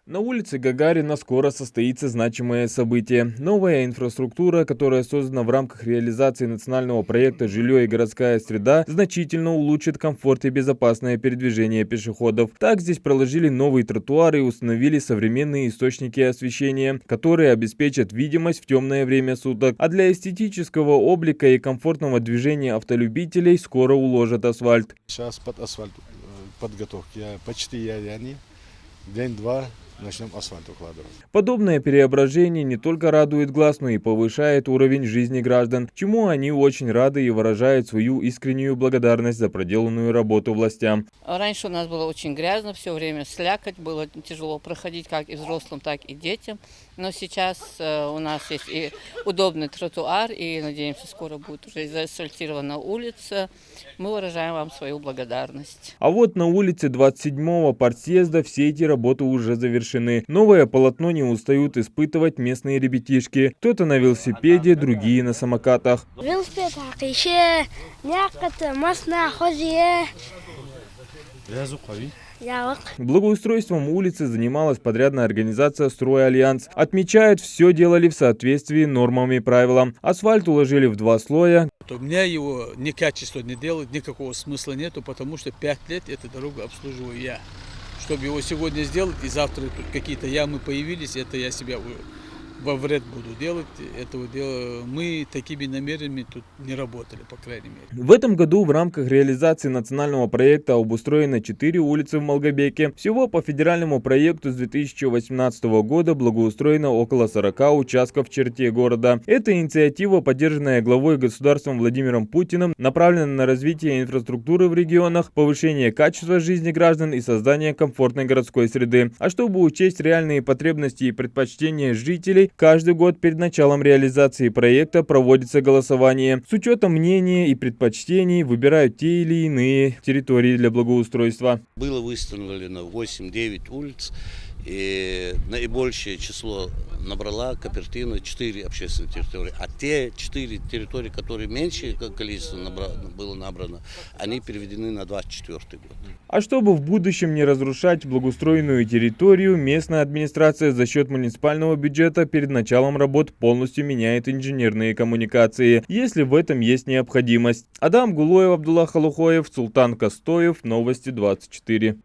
На улице Гагарина скоро состоится значимое событие. Новая инфраструктура, которая создана в рамках реализации национального проекта «Жилье и городская среда», значительно улучшит комфорт и безопасное передвижение пешеходов. Так, здесь проложили новые тротуары и установили современные источники освещения, которые обеспечат видимость в темное время суток. А для эстетического облика и комфортного движения автолюбителей скоро уложат асфальт. Сейчас под асфальт подготовки. Почти день-два. Начнем асфальт укладывать. Подобное преображение не только радует глаз, но и повышает уровень жизни граждан, чему они очень рады и выражают свою искреннюю благодарность за проделанную работу властям. Раньше у нас было очень грязно, все время слякоть, было тяжело проходить как и взрослым, так и детям. Но сейчас у нас есть и удобный тротуар, и, надеемся, скоро будет уже заасфальтирована улица. Мы выражаем вам свою благодарность. А вот на улице 27-го партсъезда все эти работы уже завершены. Новое полотно не устают испытывать местные ребятишки. Кто-то на велосипеде, другие на самокатах. Велосипед, Благоустройством улицы занималась подрядная организация «Стройальянс». Отмечают, все делали в соответствии нормам и правилам. Асфальт уложили в 2 слоя. У меня его некачественно не делать, никакого смысла нету, потому что 5 лет эту дорогу обслуживаю я. Чтобы его сегодня сделать, и завтра тут какие-то ямы появились, это я себя во вред буду делать. Этого дела мы такими намерениями тут не работали, по крайней мере. В этом году в рамках реализации национального проекта обустроено 4 улицы в Малгобеке. Всего по федеральному проекту с 2018 года благоустроено около 40 участков в черте города. Эта инициатива, поддержанная главой государства Владимиром Путиным, направлена на развитие инфраструктуры в регионах, повышение качества жизни граждан и создание комфортной городской среды. А чтобы учесть реальные потребности и предпочтения жителей, каждый год перед началом реализации проекта проводится голосование. С учетом мнения и предпочтений выбирают те или иные территории для благоустройства. Было выставлено 8-9 улиц, и наибольшее число набрала Капертино 4 общественных территории. А те 4 территории, которые меньшее количество было набрано, они переведены на 24 год. А чтобы в будущем не разрушать благоустроенную территорию, местная администрация за счет муниципального бюджета перед началом работ полностью меняет инженерные коммуникации, если в этом есть необходимость. Адам Гулоев, Абдулла Халухоев, Султан Костоев, Новости 24.